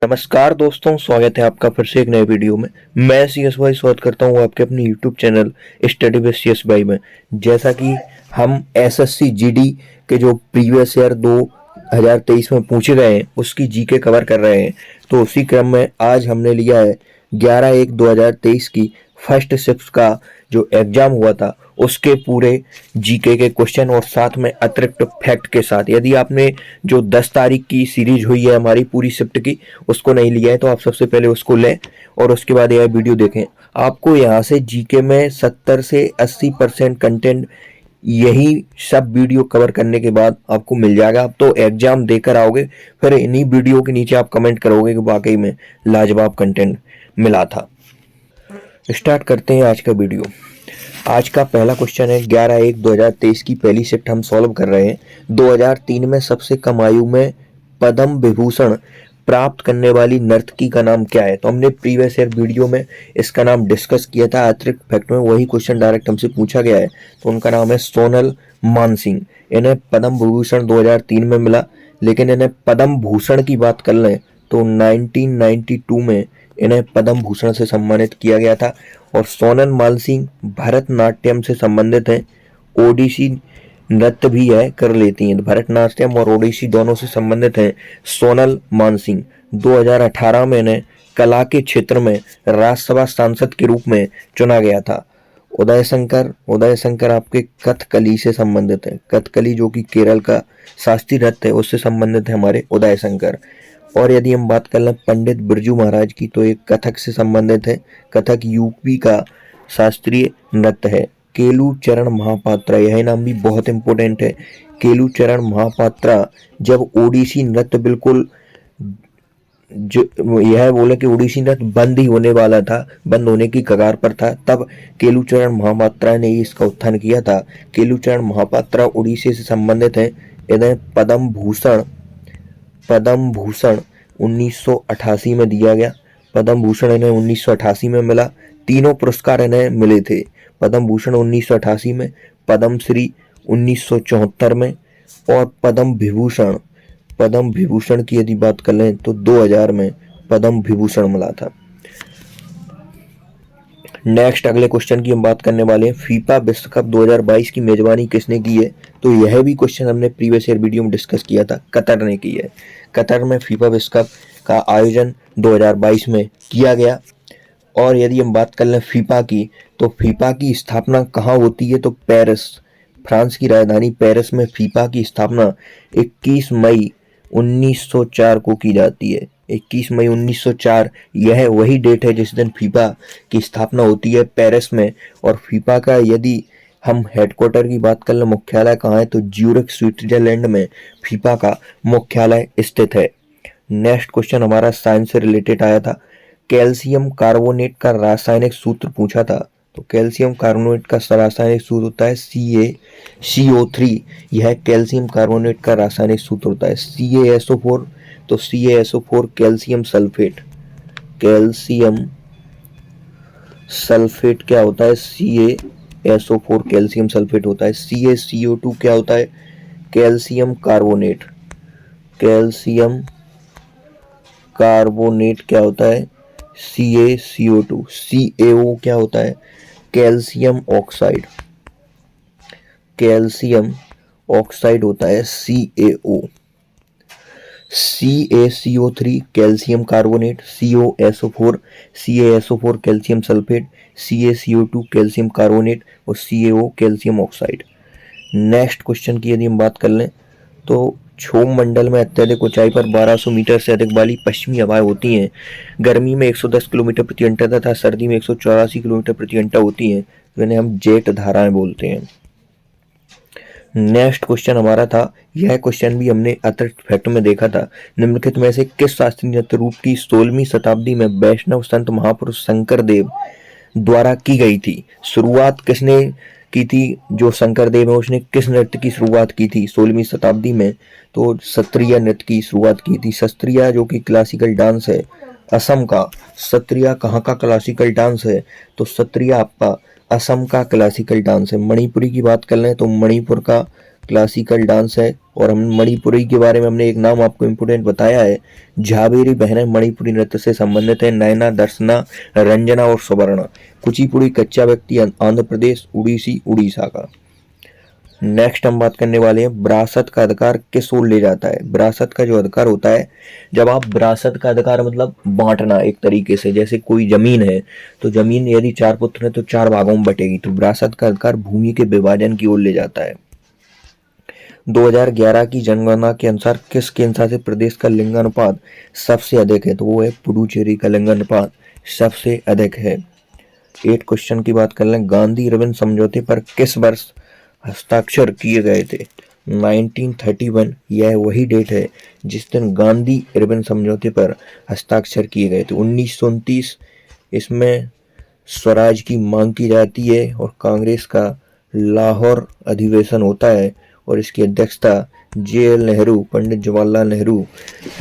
नमस्कार दोस्तों, स्वागत है आपका फिर से एक नए वीडियो में। मैं CS भाई स्वागत करता हूँ आपके अपने YouTube channel study with CS भाई में। जैसा कि हम SSC GD के जो प्रीवियस ईयर 2023 में पूछे गए हैं उसकी जीके कवर कर रहे हैं, तो उसी क्रम में आज हमने लिया है 11/1/2023 की फर्स्ट शिफ्ट का जो एग्जाम हुआ था उसके पूरे जीके के क्वेश्चन और साथ में अतिरिक्त फैक्ट के साथ। यदि आपने जो 10 तारीख की सीरीज हुई है हमारी पूरी शिफ्ट की उसको नहीं लिया है तो आप सबसे पहले उसको लें और उसके बाद यह वीडियो देखें। आपको यहाँ से जीके में 70 से 80% कंटेंट यही सब वीडियो कवर करने के बाद आपको मिल जाएगा। आप तो एग्जाम देकर आओगे, फिर इन्हीं वीडियो के नीचे आप कमेंट करोगे कि वाकई में लाजवाब कंटेंट मिला था। स्टार्ट करते हैं आज का वीडियो। आज का पहला क्वेश्चन है 11/1/2023 की पहली शिफ्ट हम सॉल्व कर रहे हैं। 2003 में सबसे कम आयु में पद्म विभूषण प्राप्त करने वाली नर्तकी का नाम क्या है? तो हमने प्रीवियस ईयर वीडियो में इसका नाम डिस्कस किया था। अतिरिक्त फैक्ट में वही क्वेश्चन डायरेक्ट हमसे पूछा गया है, तो उनका नाम है सोनल मानसिंह। इन्हें पद्म विभूषण 2003 में मिला, लेकिन इन्हें पद्म भूषण की बात कर लें तो 1992 में इन्हें पद्म भूषण से सम्मानित किया गया था। और सोनल मानसिंह भरतनाट्यम से संबंधित हैं, ओडिसी नृत्य भी है कर लेती हैं। भरतनाट्यम और ओडिसी दोनों से संबंधित हैं सोनल मानसिंह। 2018 में इन्हें कला के क्षेत्र में राज्यसभा सांसद के रूप में चुना गया था। उदय शंकर आपके कथकली से संबंधित है। कथकली जो कि केरल का शास्त्रीय नृत्य है उससे संबंधित है हमारे उदय शंकर। और यदि हम बात कर लें पंडित बिरजू महाराज की तो एक कथक से संबंधित है। कथक यूपी का शास्त्रीय नृत्य है। केलू चरण महापात्रा, यह नाम भी बहुत इंपॉर्टेंट है। केलू चरण महापात्रा जब ओडिसी नृत्य बिल्कुल जो यह बोले कि ओडिसी नृत्य बंद ही होने वाला था, बंद होने की कगार पर था, तब केलूचरण महापात्रा ने इसका उत्थान किया था। केलूचरण महापात्रा उड़ीसा से संबंधित है। इन्हें पद्म भूषण 1988 में दिया गया। पद्म भूषण इन्हें 1988 में मिला। तीनों पुरस्कार इन्हें मिले थे। पद्म भूषण 1988 में, पद्म श्री 1974 में और पद्म विभूषण की यदि बात कर लें तो 2000 में पद्म विभूषण मिला था। नेक्स्ट अगले क्वेश्चन की हम बात करने वाले हैं। फीफा विश्व कप 2022 की मेजबानी किसने की है? तो यह भी क्वेश्चन हमने प्रीवियस ईयर वीडियो में डिस्कस किया था। कतर ने की है। कतर में फीफा विश्व कप का आयोजन 2022 में किया गया। और यदि हम बात कर लें फीफा की, तो फीफा की स्थापना कहाँ होती है? तो पेरिस, फ्रांस की राजधानी पेरिस में फीफा की स्थापना 21 मई 1904 को की जाती है। 21 मई 1904 यह वही डेट है जिस दिन फीफा की स्थापना होती है पेरिस में। और फीफा का यदि हम हेडक्वार्टर की बात कर लें, मुख्यालय कहाँ है? तो ज्यूरिख स्विट्जरलैंड में फीफा का मुख्यालय स्थित है। नेक्स्ट क्वेश्चन हमारा साइंस से रिलेटेड आया था। कैल्शियम कार्बोनेट का रासायनिक सूत्र पूछा था। तो कैल्शियम कार्बोनेट का रासायनिक सूत्र होता है CaCO3। यह कैल्शियम कार्बोनेट का रासायनिक सूत्र होता है। CaSO4, तो CaSO4 calcium sulphate. Calcium sulphate क्या होता है? CaSO4 कैल्शियम सल्फेट होता है। CaCO2 क्या होता है? Calcium carbonate. कैल्शियम कार्बोनेट क्या होता है? CaCO2। CaO क्या होता है? Calcium oxide. कैल्शियम ऑक्साइड होता है CaO। CaCO3 calcium carbonate, CaSO4 calcium sulphate, CaCO2 calcium carbonate और CaO calcium oxide. Next question की यदि हम बात कर लें तो क्षोभ मंडल में अत्यधिक ऊंचाई पर 1200 मीटर से अधिक वाली पश्चिमी हवाएं होती हैं। गर्मी में 110 किलोमीटर प्रति घंटा तथा सर्दी में 184 किलोमीटर प्रति घंटा होती हैं। तो इन्हें हम जेट धाराएं बोलते हैं। नेक्स्ट क्वेश्चन हमारा था, यह क्वेश्चन भी हमने अतिरिक्त फैक्ट में देखा था। निम्नलिखित में से किस शास्त्रीय नृत्य रूप की 16वीं शताब्दी में वैष्णव संत महापुरुष शंकर देव द्वारा की गई थी? शुरुआत किसने की थी? जो शंकर देव है उसने किस नृत्य की शुरुआत की थी 16वीं शताब्दी में? तो सत्रिया नृत्य की शुरुआत की थी। सत्रिया जो कि क्लासिकल डांस है असम का। सत्रिया कहाँ का क्लासिकल डांस है? तो सत्रिया आपका असम का क्लासिकल डांस है। मणिपुरी की बात कर लें तो मणिपुर का क्लासिकल डांस है। और हम मणिपुरी के बारे में हमने एक नाम आपको इम्पोर्टेंट बताया है, झावेरी बहनें मणिपुरी नृत्य से संबंधित है, नयना, दर्शना, रंजना और सुवर्णा। कुचिपुड़ी कच्चा व्यक्ति आंध्र प्रदेश, उड़ीसी उड़ीसा का। नेक्स्ट हम बात करने वाले हैं विरासत का अधिकार किस ओर ले जाता है। विरासत का जो अधिकार होता है, जब आप विरासत का अधिकार मतलब बांटना एक तरीके से, जैसे कोई जमीन है तो जमीन यदि 4 पुत्र हैं तो 4 भागों में बटेगी, तो विरासत का अधिकार भूमि के विभाजन की ओर ले जाता है। 2011 की जनगणना के अनुसार किस केंद्र शासित प्रदेश का लिंगानुपात सबसे अधिक है, तो वो है पुडुचेरी का लिंगानुपात सबसे अधिक है। 8 क्वेश्चन की बात कर लें, गांधी इरविन समझौते पर किस वर्ष हस्ताक्षर किए गए थे। 1931 यह वही डेट है जिस दिन गांधी इरविन समझौते पर हस्ताक्षर किए गए थे। 1929 इसमें स्वराज की मांग की जाती है और कांग्रेस का लाहौर अधिवेशन होता है और इसकी अध्यक्षता JL नेहरू, पंडित जवाहरलाल नेहरू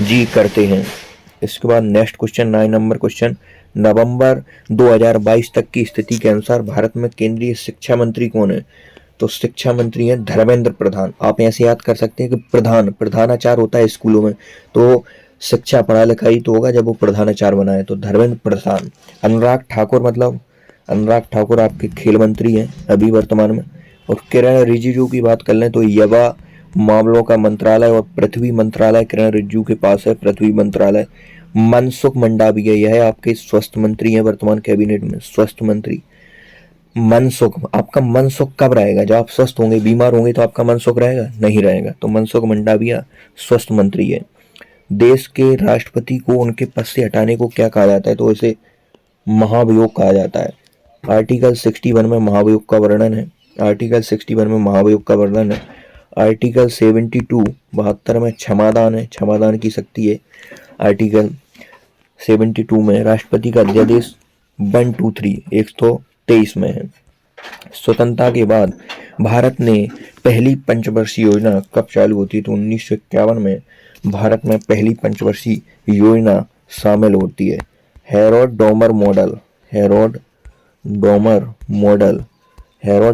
जी करते हैं। इसके बाद नेक्स्ट क्वेश्चन 9 नंबर क्वेश्चन, नवंबर 2022 तक की स्थिति के अनुसार भारत में केंद्रीय शिक्षा मंत्री कौन है, तो शिक्षा मंत्री हैं धर्मेंद्र प्रधान। आप ऐसे याद कर सकते हैं कि प्रधानाचार्य होता है स्कूलों में, तो शिक्षा पढ़ा लिखाई तो होगा जब वो प्रधानाचार्य बनाए, तो धर्मेंद्र प्रधान। अनुराग ठाकुर मतलब अनुराग ठाकुर आपके खेल मंत्री हैं अभी वर्तमान में। और किरण रिजिजू की बात कर लें तो युवा मामलों का मंत्रालय और पृथ्वी मंत्रालय किरण रिजिजू के पास है, पृथ्वी मंत्रालय। मनसुख मंडाविया यह आपके स्वास्थ्य मंत्री हैं वर्तमान कैबिनेट में, स्वास्थ्य मंत्री। मनसुख, आपका मन सुख कब रहेगा, जब आप स्वस्थ होंगे, बीमार होंगे तो आपका मन सुख रहेगा, नहीं रहेगा, तो मनसुख मंडाविया स्वास्थ्य मंत्री है। देश के राष्ट्रपति को उनके पद से हटाने को क्या कहा जाता है, तो इसे महाभियोग कहा जाता है। आर्टिकल 61 में महाभियोग का वर्णन है, आर्टिकल 61 में महाभियोग का वर्णन है। आर्टिकल 72 72 में क्षमादान है, क्षमादान की शक्ति है। आर्टिकल 72 में राष्ट्रपति का अध्यादेश 123 123 में है। स्वतंत्रता के बाद भारत ने पहली पंचवर्षीय योजना कब चालू होती, तो 1951 में भारत में पहली पंचवर्षीय योजना शामिल होती है। Herod Domar model, Herod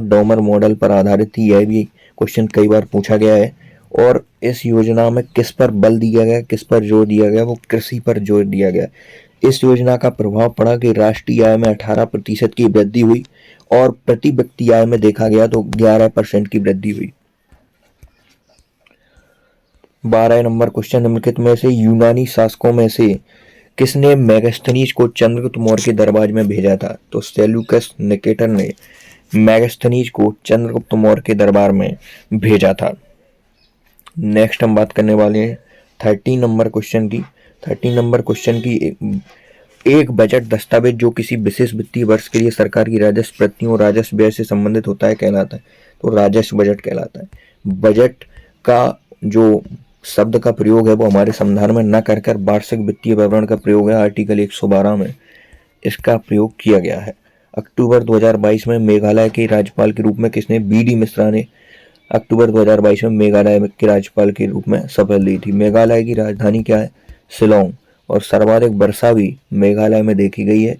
Domar model पर आधारित थी, यह भी क्वेश्चन कई बार पूछा गया है। और इस योजना में किस पर बल दिया गया, किस पर जोर दिया गया, वो कृषि पर जोर दिया गया। इस योजना का प्रभाव पड़ा कि राष्ट्रीय आय में 18% की वृद्धि हुई और प्रति व्यक्ति आय में देखा गया तो 11% की वृद्धि हुई। 12 नंबर क्वेश्चन, निम्नलिखित में से यूनानी शासकों में से किसने मेगास्थनीज को चंद्रगुप्त मौर्य के दरबार में भेजा था, तो सेल्यूकस निकेटर ने मेगास्थनीज को चंद्रगुप्त मौर्य के दरबार में भेजा था। नेक्स्ट हम बात करने वाले हैं 13 नंबर क्वेश्चन की। 13 नंबर क्वेश्चन की एक बजट दस्तावेज जो किसी विशेष वित्तीय वर्ष के लिए सरकार की राजस्व प्रतियों और राजस्व व्यय से संबंधित होता है कहलाता है, तो राजस्व बजट कहलाता है। बजट का जो शब्द का प्रयोग है वो हमारे संविधान में न कर वार्षिक वित्तीय विवरण का प्रयोग है, आर्टिकल 112 में इसका प्रयोग किया गया है। अक्टूबर 2022 में मेघालय के राज्यपाल के रूप में किसने, BD मिश्रा ने अक्टूबर 2022 में मेघालय के राज्यपाल के रूप में शपथ ली थी। मेघालय की राजधानी क्या है, शिलोंग, और सर्वाधिक वर्षा भी मेघालय में देखी गई है।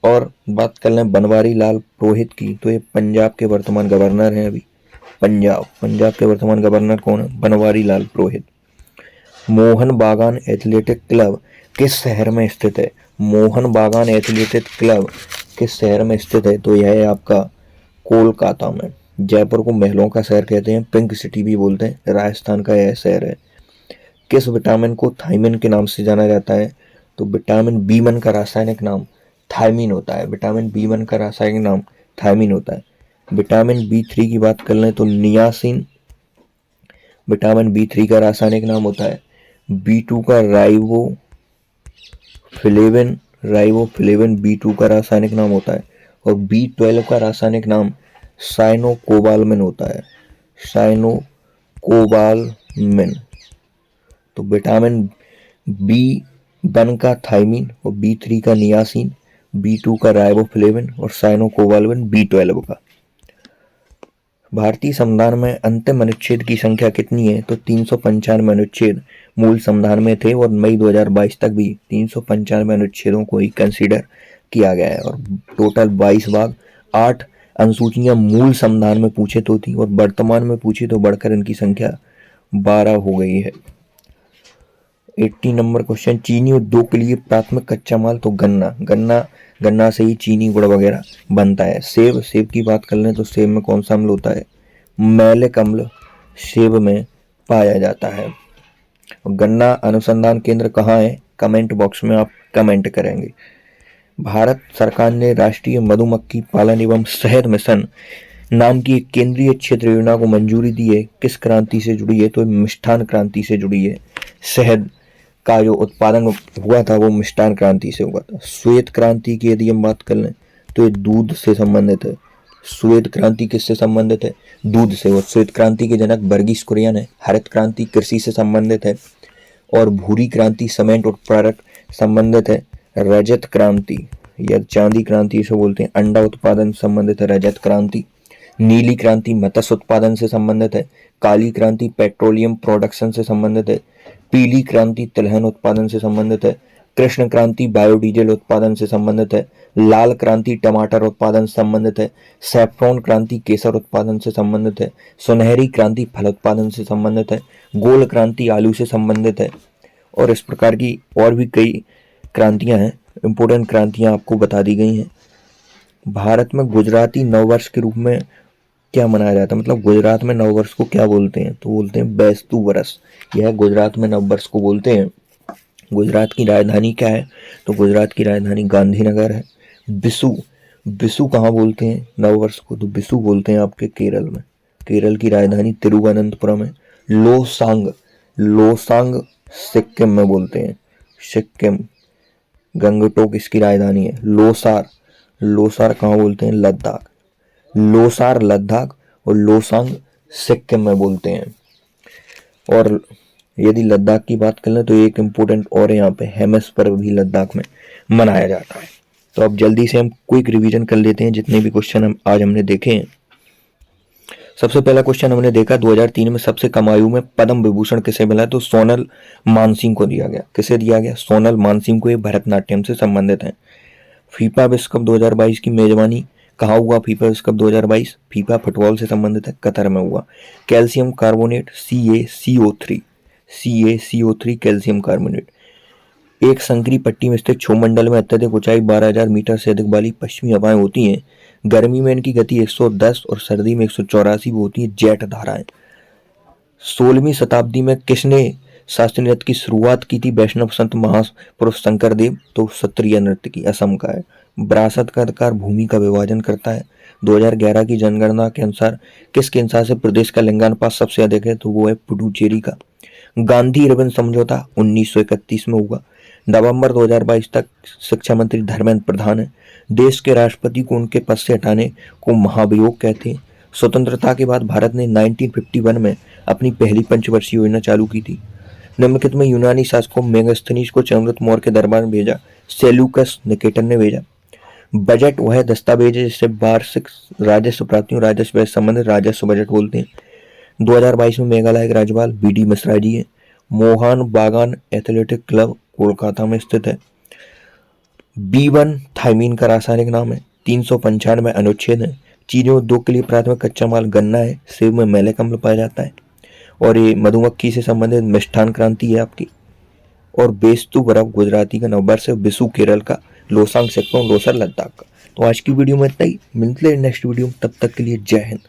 और बात कर लें बनवारी लाल पुरोहित की, तो ये पंजाब के वर्तमान गवर्नर हैं अभी। पंजाब के वर्तमान गवर्नर कौन है, बनवारी लाल पुरोहित। मोहन बागान एथलेटिक क्लब किस शहर में स्थित है, मोहन बागान एथलेटिक क्लब किस शहर में स्थित है, तो यह है आपका कोलकाता में। जयपुर को महलों का शहर कहते हैं, पिंक सिटी भी बोलते हैं, राजस्थान का यह शहर है। किस विटामिन को थायमिन के नाम से जाना जाता है, तो विटामिन B1 का रासायनिक नाम थायमिन होता है, विटामिन B1 का रासायनिक नाम थायमिन होता है। विटामिन B3 की बात कर लें तो नियासिन विटामिन B3 का रासायनिक नाम होता है। B2 का राइबोफ्लेविन B2 का रासायनिक नाम होता है। और B12 का रासायनिक नाम साइनोकोबालमिन होता है, साइनोकोबालमिन। तो विटामिन B1 का थायमिन और B3 का नियासिन, B2 का राइबोफ्लेविन और साइनोकोबालमिन B12 का। भारतीय संविधान में अंतिम अनुच्छेद की संख्या कितनी है, तो 395 अनुच्छेद मूल संविधान में थे और मई 2022 तक भी 395 अनुच्छेदों को ही कंसीडर किया गया है। और टोटल 22 भाग 8 अनुसूचियां मूल संविधान में पूछे तो थी और वर्तमान में पूछे तो बढ़कर इनकी संख्या 12 हो गई है। 80 नंबर क्वेश्चन, चीनी उद्योग के लिए प्राथमिक कच्चा माल तो गन्ना से ही चीनी गुड़ वगैरह बनता है। सेब की बात कर लें तो सेब में कौन सा अम्ल होता है? मैलिक अम्ल सेब में पाया जाता है। गन्ना अनुसंधान केंद्र कहाँ है? कमेंट बॉक्स में आप कमेंट करेंगे। भारत सरकार ने राष्ट्रीय मधुमक्खी पालन एवं शहद मिशन नाम की एक केंद्रीय क्षेत्र योजना को मंजूरी दी है। किस क्रांति से जुड़ी है? तो मिष्ठान क्रांति से जुड़ी है। शहद का जो उत्पादन हुआ था वो मिष्ठान क्रांति से हुआ था। श्वेत क्रांति की यदि हम बात कर लें तो ये दूध से संबंधित है। श्वेत क्रांति किससे संबंधित है? दूध से। और श्वेत क्रांति के जनक वर्गीस कुरियन है। हरित क्रांति कृषि से संबंधित है और भूरी क्रांति सीमेंट उत्पादक संबंधित है। रजत क्रांति या चांदी क्रांति इसे बोलते हैं, अंडा उत्पादन संबंधित है। रजत क्रांति। नीली क्रांति मत्स्य उत्पादन से संबंधित है। काली क्रांति पेट्रोलियम प्रोडक्शन से संबंधित है। पीली क्रांति तिलहन उत्पादन से संबंधित है। कृष्ण क्रांति बायोडीजल उत्पादन से संबंधित है। लाल क्रांति टमाटर उत्पादन से संबंधित है। सैफ्रॉन क्रांति केसर उत्पादन से संबंधित है। सुनहरी क्रांति फल उत्पादन से संबंधित है। गोल्ड क्रांति आलू से संबंधित है। और इस प्रकार की और भी कई क्रांतियां हैं, इंपोर्टेंट क्रांतियां आपको बता दी गई हैं। भारत में गुजराती नववर्ष के रूप में क्या मनाया जाता है? मतलब गुजरात में नववर्ष को क्या बोलते हैं? तो बोलते हैं बैस्तु वर्ष। यह गुजरात में नववर्ष को बोलते हैं। गुजरात की राजधानी क्या है? तो गुजरात की राजधानी गांधीनगर है। बिसु कहाँ बोलते हैं नववर्ष को? तो बिसु बोलते हैं आपके केरल में। केरल की राजधानी तिरुवनंतपुरम है। लोसांग सिक्किम में बोलते हैं। सिक्किम। गंगटोक इसकी राजधानी है। लोसार कहाँ बोलते हैं? लद्दाख। लोसार लद्दाख और लोसांग सिक्किम में बोलते हैं। और यदि लद्दाख की बात कर लें तो एक इम्पोर्टेंट और यहाँ पे हेमस पर्व भी लद्दाख में मनाया जाता है। तो अब जल्दी से हम क्विक रिवीजन कर लेते हैं जितने भी क्वेश्चन आज हमने देखे हैं। सबसे पहला क्वेश्चन हमने देखा 2003 में सबसे कम आयु में पद्म विभूषण किसे मिला? तो सोनल मानसिंह को दिया गया। किसे दिया गया? सोनल मानसिंह को। ये भरतनाट्यम से संबंधित है। फीफा विश्व कप 2022 की मेजबानी कहाँ हुआ? फीफा विश्व कप 2022 फीफा फुटबॉल से संबंधित है, कतर में हुआ। Calcium carbonate CaCO3 calcium carbonate. एक संकरी पट्टी में स्थित क्षोमंडल में अत्यधिक ऊंचाई 12,000 मीटर से अधिक वाली पश्चिमी हवाएं होती हैं। गर्मी में इनकी गति 110 और सर्दी में 184 होती है। जेट धाराएं। 16वीं शताब्दी में किसने शास्त्रीय नृत्य की शुरुआत की थी? वैष्णव संत महापुरुष शंकर देव। तो क्षत्रिय नृत्य की, असम का है। विरासत का अधिकार भूमि का विभाजन करता है। 2011 की जनगणना के अनुसार किसके शासित प्रदेश का लिंगानुपात सबसे अधिक है? तो वो है पुडुचेरी का। गांधी इरविन समझौता 1931 में हुआ। नवंबर 2022 तक शिक्षा मंत्री धर्मेंद्र प्रधान है। देश के राष्ट्रपति को उनके पद से हटाने को महाभियोग कहते हैं। स्वतंत्रता के बाद भारत ने 1951 में अपनी पहली पंचवर्षीय योजना चालू की थी। निम्नलिखित में यूनानी शासकों मेगास्थनीज को चंद्रगुप्त मौर्य के दरबार में भेजा? सेल्यूकस निकेटर ने भेजा। बजट वह दस्तावेज है जिससे वार्षिक राजस्व प्राप्तियों राजस्व से संबंधित राजस्व बजट बोलते हैं। 2022 में मेघालय के राज्यपाल BD मिश्रा जी है। मोहन बागान एथलेटिक क्लब कोलकाता में स्थित है। B1 थाइमीन का रासायनिक नाम है। 395 अनुच्छेद है। चीनी उद्योग के लिए प्राथमिक कच्चा माल गन्ना है। सेब में मैलिक अम्ल पाया जाता है। और ये मधुमक्खी से संबंधित मिष्ठान क्रांति है आपकी। और बेस्तु बर्फ गुजराती का नववर्ष है। बिसु केरल का। लोसांग सिक्किम, लोसर लद्दाख का। तो आज की वीडियो में इतना ही। मिलते हैं नेक्स्ट वीडियो में, तब तक के लिए जय हिंद।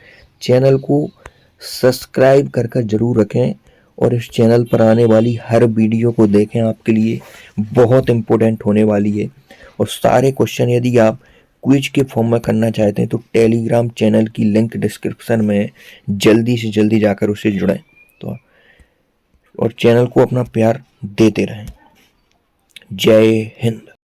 चैनल को सब्सक्राइब कर जरूर रखें और इस चैनल पर आने वाली हर वीडियो को देखें, आपके लिए बहुत इंपॉर्टेंट होने वाली है। और सारे क्वेश्चन यदि आप क्विज के फॉर्म में करना चाहते हैं तो टेलीग्राम चैनल की लिंक डिस्क्रिप्शन में है, जल्दी से जल्दी जाकर उससे जुड़ें। तो और चैनल को अपना प्यार देते रहें। जय हिंद।